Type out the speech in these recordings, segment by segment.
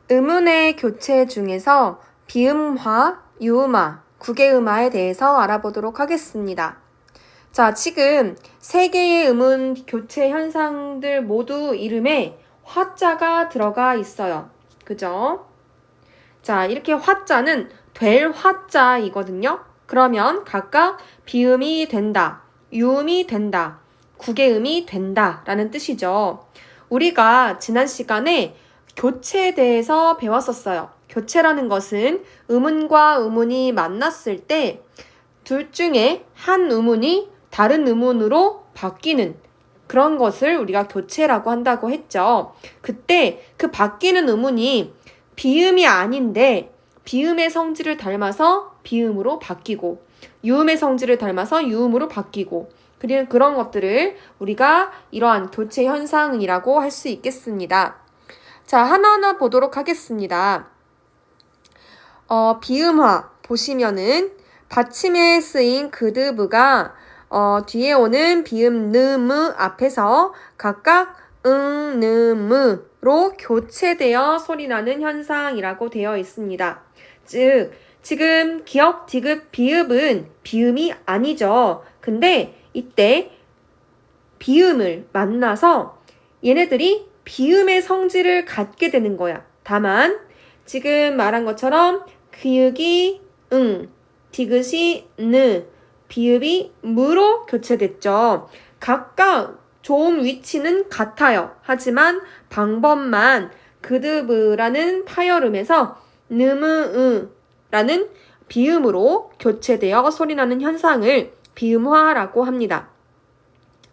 음운의 교체 중에서 비음화, 유음화, 국외음화에 대해서 알아보도록 하겠습니다. 자, 지금 세 개의 음운 교체 현상들 모두 이름에 화자가 들어가 있어요. 그죠? 자, 이렇게 화자는 될 화자이거든요. 그러면 각각 비음이 된다, 유음이 된다, 국외음이 된다 라는 뜻이죠. 우리가 지난 시간에 교체에 대해서 배웠었어요. 교체라는 것은 음운과 음운이 만났을 때 둘 중에 한 음운이 다른 음운으로 바뀌는 그런 것을 우리가 교체라고 한다고 했죠. 그때 그 바뀌는 음운이 비음이 아닌데 비음의 성질을 닮아서 비음으로 바뀌고 유음의 성질을 닮아서 유음으로 바뀌고 그런 것들을 우리가 이러한 교체 현상이라고 할 수 있겠습니다. 자, 하나하나 보도록 하겠습니다. 비음화 보시면은 받침에 쓰인 그드브가 뒤에 오는 비음 느무 앞에서 각각 느무로 교체되어 소리나는 현상이라고 되어 있습니다. 즉, 지금 기역, 디귿, 비읍은 비음이 아니죠. 근데 이때 비음을 만나서 얘네들이 비음의 성질을 갖게 되는 거야. 다만 지금 말한 것처럼 기역이 디귿이 느, 비읍이 무로 교체됐죠. 각각 좋은 위치는 같아요. 하지만 방법만 그드브라는 파열음에서 느무으라는 비음으로 교체되어 소리나는 현상을 비음화라고 합니다.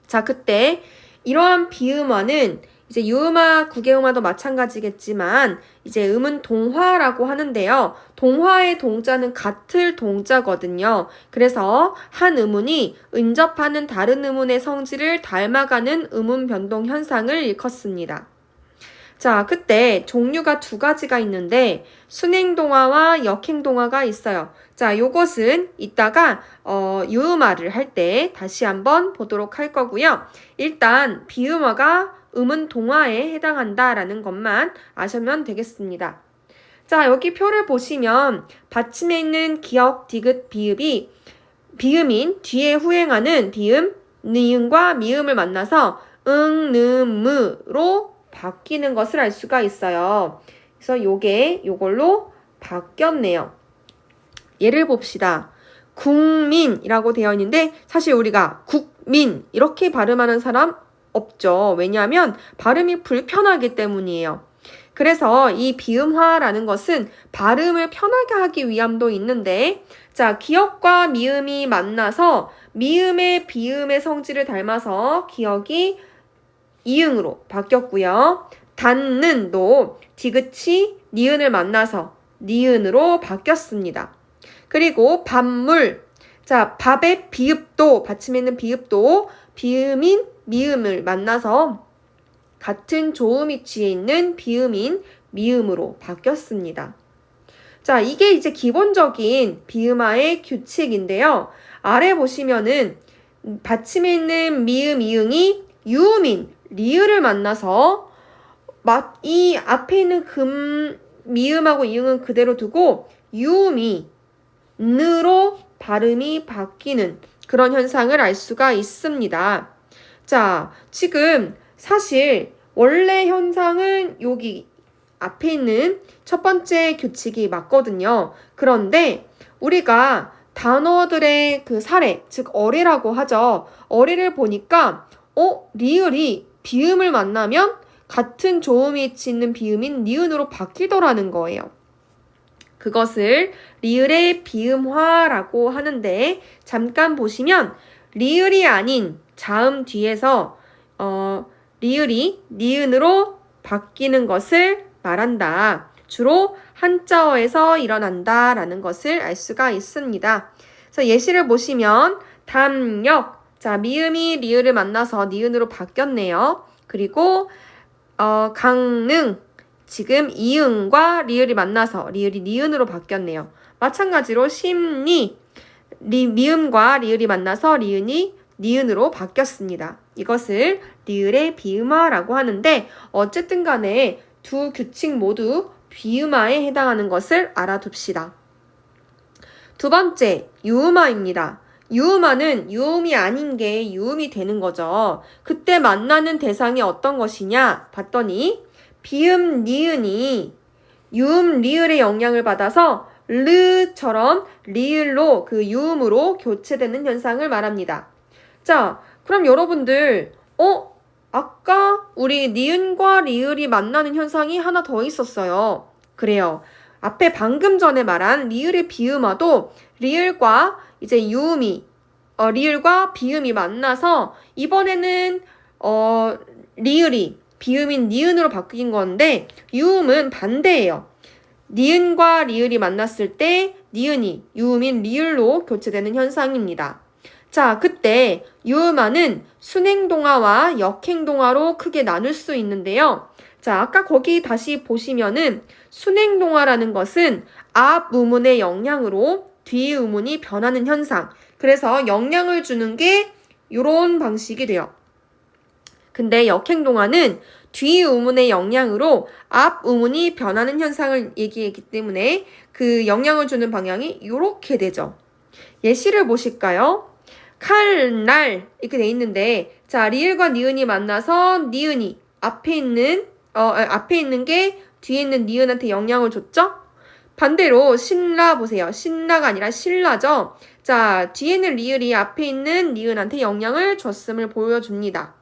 자, 그때 이러한 비음화는 이제 유음화, 국외음화도 마찬가지겠지만 이제 음은 동화라고 하는데요. 동화의 동자는 같을 동자거든요. 그래서 한 음운이 근접하는 다른 음운의 성질을 닮아가는 음운 변동 현상을 일컫습니다. 자, 그때 종류가 두 가지가 있는데 순행동화와 역행동화가 있어요. 자, 요것은 이따가 유음화를 할 때 다시 한번 보도록 할 거고요. 일단 비음화가 음은 동화에 해당한다라는 것만 아시면 되겠습니다. 자, 여기 표를 보시면 받침에 있는 기역, 디귿, 비읍이 비음인 뒤에 후행하는 비음, 니은과 미음을 만나서 느무로 바뀌는 것을 알 수가 있어요. 그래서 요걸로 바뀌었네요. 예를 봅시다. 국민이라고 되어 있는데 사실 우리가 국민 이렇게 발음하는 사람 없죠. 왜냐하면 발음이 불편하기 때문이에요. 그래서 이 비음화라는 것은 발음을 편하게 하기 위함도 있는데 자, 기역과 미음이 만나서 미음의 비음의 성질을 닮아서 기역이 이응으로 바뀌었고요. 닿는도 디귿이 니은을 만나서 니은으로 바뀌었습니다. 그리고 밥물, 자, 밥의 비읍도, 받침에 있는 비읍도 비음인 미음을 만나서 같은 조음 위치에 있는 비음인 미음으로 바뀌었습니다. 자, 이게 이제 기본적인 비음화의 규칙인데요. 아래 보시면은 받침에 있는 미음, 이응이 유음인 리을을 만나서 이 앞에 있는 미음하고 이응은 그대로 두고 유음이 느로 발음이 바뀌는 그런 현상을 알 수가 있습니다. 자, 지금 사실 원래 현상은 여기 앞에 있는 첫 번째 규칙이 맞거든요. 그런데 우리가 단어들의 그 사례, 즉 어뢰라고 하죠. 어뢰를 보니까 리을이 비음을 만나면 같은 조음 위치 있는 비음인 니은으로 바뀌더라는 거예요. 그것을 리을의 비음화라고 하는데 잠깐 보시면 리을이 아닌 자음 뒤에서 리을이 니은으로 바뀌는 것을 말한다. 주로 한자어에서 일어난다라는 것을 알 수가 있습니다. 그래서 예시를 보시면 담력, 자, 미음이 리을을 만나서 니은으로 바뀌었네요. 그리고 강능, 지금 이응과 리을이 만나서 리을이 니은으로 바뀌었네요. 마찬가지로 심리, 미음과 리을이 만나서 리은이 니은으로 바뀌었습니다. 이것을 리을의 비음화라고 하는데 어쨌든 간에 두 규칙 모두 비음화에 해당하는 것을 알아둡시다. 두 번째, 유음화입니다. 유음화는 유음이 아닌 게 유음이 되는 거죠. 그때 만나는 대상이 어떤 것이냐 봤더니 비음, 니은이 유음, 리을의 영향을 받아서 르처럼 리을로 그 유음으로 교체되는 현상을 말합니다. 자, 그럼 여러분들 아까 우리 니은과 리을이 만나는 현상이 하나 더 있었어요. 그래요. 앞에 방금 전에 말한 리을의 비음화도 리을과 이제 유음이 리을과 비음이 만나서 이번에는 리을이 비음인 니은으로 바뀐 건데 유음은 반대예요. 니은과 리을이 만났을 때 니은이 유음인 리을로 교체되는 현상입니다. 자, 그때 유음화는 순행동화와 역행동화로 크게 나눌 수 있는데요. 자, 아까 거기 다시 보시면은 순행동화라는 것은 앞 의문의 영향으로 뒤 의문이 변하는 현상. 그래서 영향을 주는 게 이런 방식이 돼요. 근데 역행동화는 뒤 의문의 영향으로 앞 의문이 변하는 현상을 얘기했기 때문에 그 영향을 주는 방향이 이렇게 되죠. 예시를 보실까요? 칼날 이렇게 돼 있는데 자 리을과 니은이 만나서 니은이 앞에 있는 게 뒤에 있는 니은한테 영향을 줬죠? 반대로 신라 보세요. 신라가 아니라 신라죠? 자 뒤에 있는 리을이 앞에 있는 니은한테 영향을 줬음을 보여줍니다.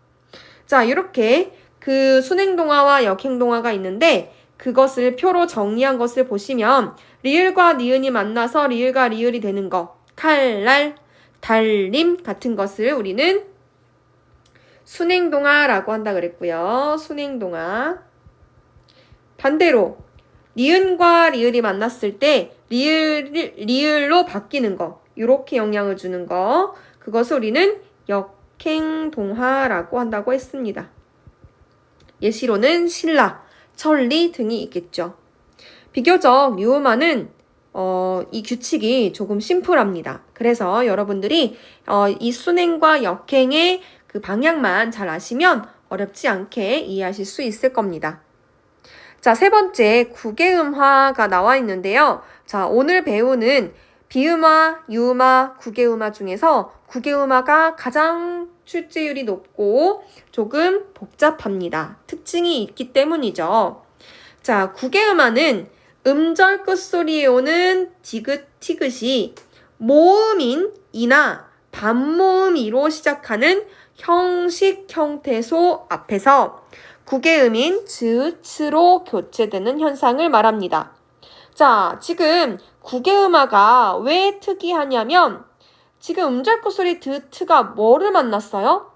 자 이렇게 그 순행동화와 역행동화가 있는데 그것을 표로 정리한 것을 보시면 리을과 니은이 만나서 리을과 리을이 되는 거 칼날 달림 같은 것을 우리는 순행동화라고 한다 그랬고요. 순행동화. 반대로 니은과 리을이 만났을 때 리을로 바뀌는 거 이렇게 영향을 주는 거 그것을 우리는 역행동화라고 한다고 했습니다. 예시로는 신라, 천리 등이 있겠죠. 비교적 유음화는 이 규칙이 조금 심플합니다. 그래서 여러분들이 이 순행과 역행의 그 방향만 잘 아시면 어렵지 않게 이해하실 수 있을 겁니다. 자, 세 번째 구개음화가 나와 있는데요. 자, 오늘 배우는 비음화, 유음화, 구개음화 중에서 구개음화가 가장 출제율이 높고 조금 복잡합니다. 특징이 있기 때문이죠. 자, 구개음화는 음절 끝소리에 오는 디귿, 티귿이 모음인 이나 반모음 이로 시작하는 형식 형태소 앞에서 구개음인 즈, 츠로 교체되는 현상을 말합니다. 자, 지금 구개음화가 왜 특이하냐면 지금 음절 끝소리 드, 트가 뭐를 만났어요?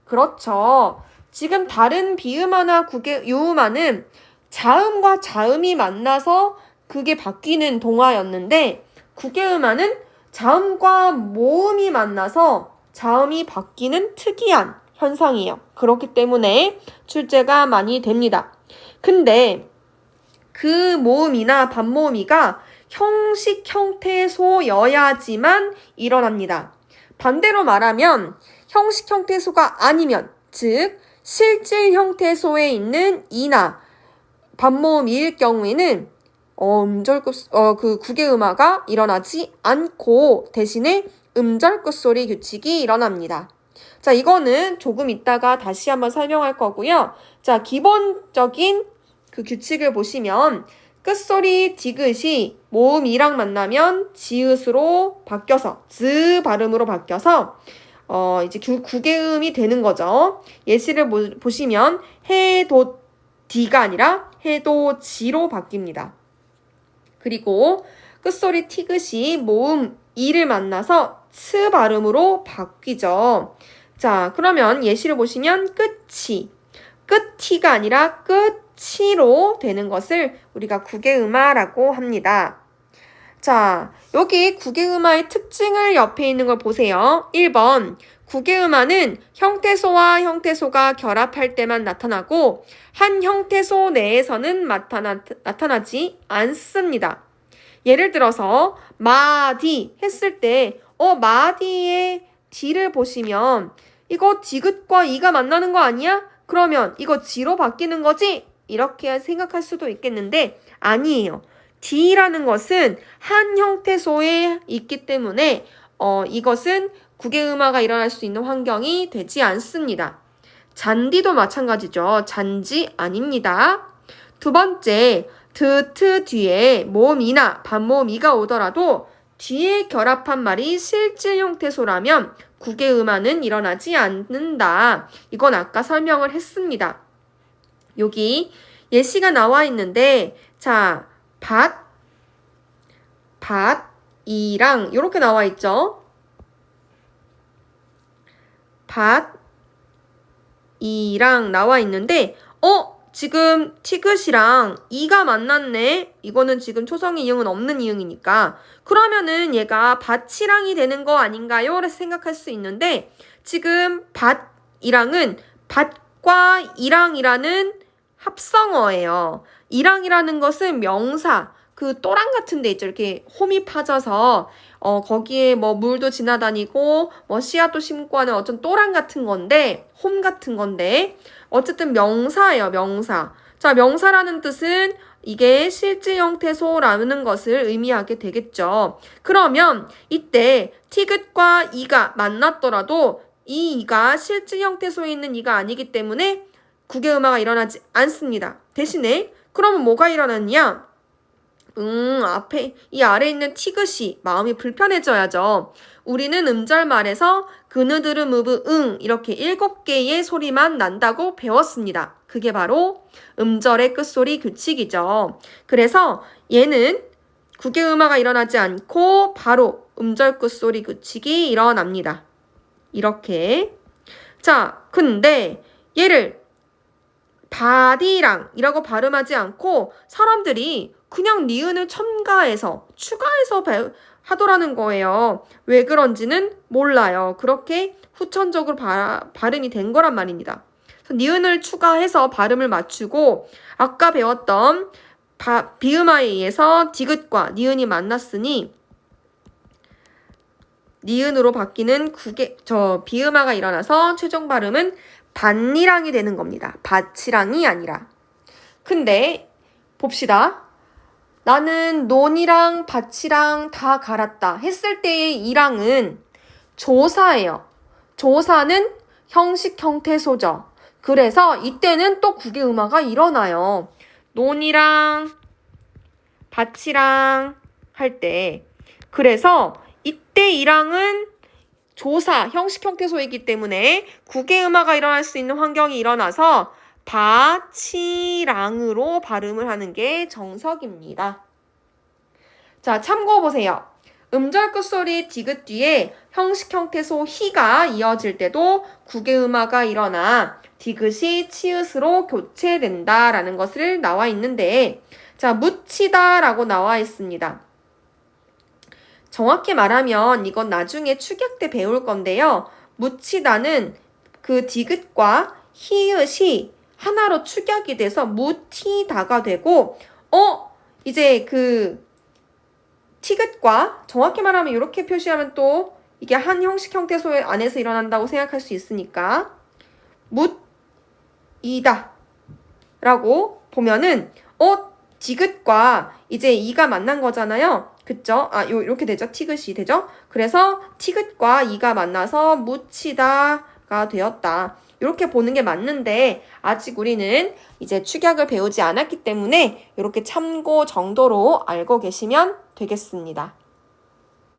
그렇죠. 지금 다른 비음화나 유음화는 자음과 자음이 만나서 그게 바뀌는 동화였는데 구개음화는 자음과 모음이 만나서 자음이 바뀌는 특이한 현상이에요. 그렇기 때문에 출제가 많이 됩니다. 근데 그 모음이나 반모음이가 형식 형태소여야지만 일어납니다. 반대로 말하면 형식 형태소가 아니면 즉 실질 형태소에 있는 이나 반모음일 경우에는 그 구개음화가 일어나지 않고 대신에 음절 끝소리 규칙이 일어납니다. 자, 이거는 조금 이따가 다시 한번 설명할 거고요. 자, 기본적인 그 규칙을 보시면 끝소리 디귿이 모음 이랑 만나면 지읒으로 바뀌어서 즈 발음으로 바뀌어서 이제 구개음이 되는 거죠. 예시를 보시면 해도 디가 아니라 해도 지로 바뀝니다. 그리고 끝소리 티귿이 모음 이를 만나서 츠 발음으로 바뀌죠. 자, 그러면 예시를 보시면 끝이가 아니라 끝이로 되는 것을 우리가 구개음화라고 합니다. 자, 여기 구개음화의 특징을 옆에 있는 걸 보세요. 1번, 구개음화는 형태소와 형태소가 결합할 때만 나타나고 한 형태소 내에서는 나타나지 않습니다. 예를 들어서 마디 했을 때 마디의 디를 보시면 이거 디귿과 이가 만나는 거 아니야? 그러면 이거 지로 바뀌는 거지? 이렇게 생각할 수도 있겠는데 아니에요. D라는 것은 한 형태소에 있기 때문에 이것은 국외음화가 일어날 수 있는 환경이 되지 않습니다. 잔디도 마찬가지죠. 잔지 아닙니다. 두 번째, 트 뒤에 모음이나 반모음이가 오더라도 뒤에 결합한 말이 실질 형태소라면 국외음화는 일어나지 않는다. 이건 아까 설명을 했습니다. 여기 예시가 나와 있는데 자, 밭이랑 이렇게 나와 있죠. 밭이랑 나와 있는데 지금 티귿이랑 이가 만났네. 이거는 지금 초성이 이응은 없는 이응이니까. 그러면은 얘가 밭이랑이 되는 거 아닌가요? 라고 생각할 수 있는데 지금 밭이랑은 밭과 이랑이라는 합성어예요. 이랑이라는 것은 명사, 그 또랑 같은 데 있죠. 이렇게 홈이 파져서 거기에 뭐 물도 지나다니고 뭐 씨앗도 심고 하는 어떤 또랑 같은 건데 홈 같은 건데 어쨌든 명사예요. 명사. 자, 명사라는 뜻은 이게 실질 형태소라는 것을 의미하게 되겠죠. 그러면 이때 티귿과 이가 만났더라도 이 이가 실질 형태소에 있는 이가 아니기 때문에 국외음화가 일어나지 않습니다. 대신에 그러면 뭐가 일어났냐? 앞에 이 아래에 있는 티귿이 마음이 불편해져야죠. 우리는 음절말에서 그느드르 무브 이렇게 7개의 소리만 난다고 배웠습니다. 그게 바로 음절의 끝소리 규칙이죠. 그래서 얘는 국외음화가 일어나지 않고 바로 음절 끝소리 규칙이 일어납니다. 이렇게. 자, 근데 얘를 바디랑이라고 발음하지 않고 사람들이 그냥 니은을 첨가해서 추가해서 하더라는 거예요. 왜 그런지는 몰라요. 그렇게 후천적으로 발음이 된 거란 말입니다. 그래서 니은을 추가해서 발음을 맞추고 아까 배웠던 비음화에 의해서 디귿과 니은이 만났으니 니은으로 바뀌는 비음화가 일어나서 최종 발음은 밭이랑이 되는 겁니다. 밭이랑이 아니라. 근데 봅시다. 나는 논이랑 밭이랑 다 갈았다 했을 때의 이랑은 조사예요. 조사는 형식 형태소죠. 그래서 이때는 또 국외음화가 일어나요. 논이랑 밭이랑 할 때. 그래서 이때 이랑은 조사, 형식 형태소이기 때문에 국외음화가 일어날 수 있는 환경이 일어나서 바치랑으로 발음을 하는 게 정석입니다. 자, 참고보세요. 음절 끝소리 디귿 뒤에 형식 형태소 히가 이어질 때도 국외음화가 일어나 디귿이 치읓으로 교체된다라는 것을 나와 있는데 자, 묻히다라고 나와 있습니다. 정확히 말하면 이건 나중에 축약 때 배울 건데요. 묻히다는 그 디귿과 히읗이 하나로 축약이 돼서 묻히다가 되고 이제 그 티귿과 정확히 말하면 이렇게 표시하면 또 이게 한 형식 형태소 안에서 일어난다고 생각할 수 있으니까 묻이다 라고 보면은 디귿과 이제 이가 만난 거잖아요. 그쵸? 요렇게 되죠. 티귿이 되죠? 그래서 티귿과 이가 만나서 묻히다가 되었다. 이렇게 보는 게 맞는데 아직 우리는 이제 축약을 배우지 않았기 때문에 이렇게 참고 정도로 알고 계시면 되겠습니다.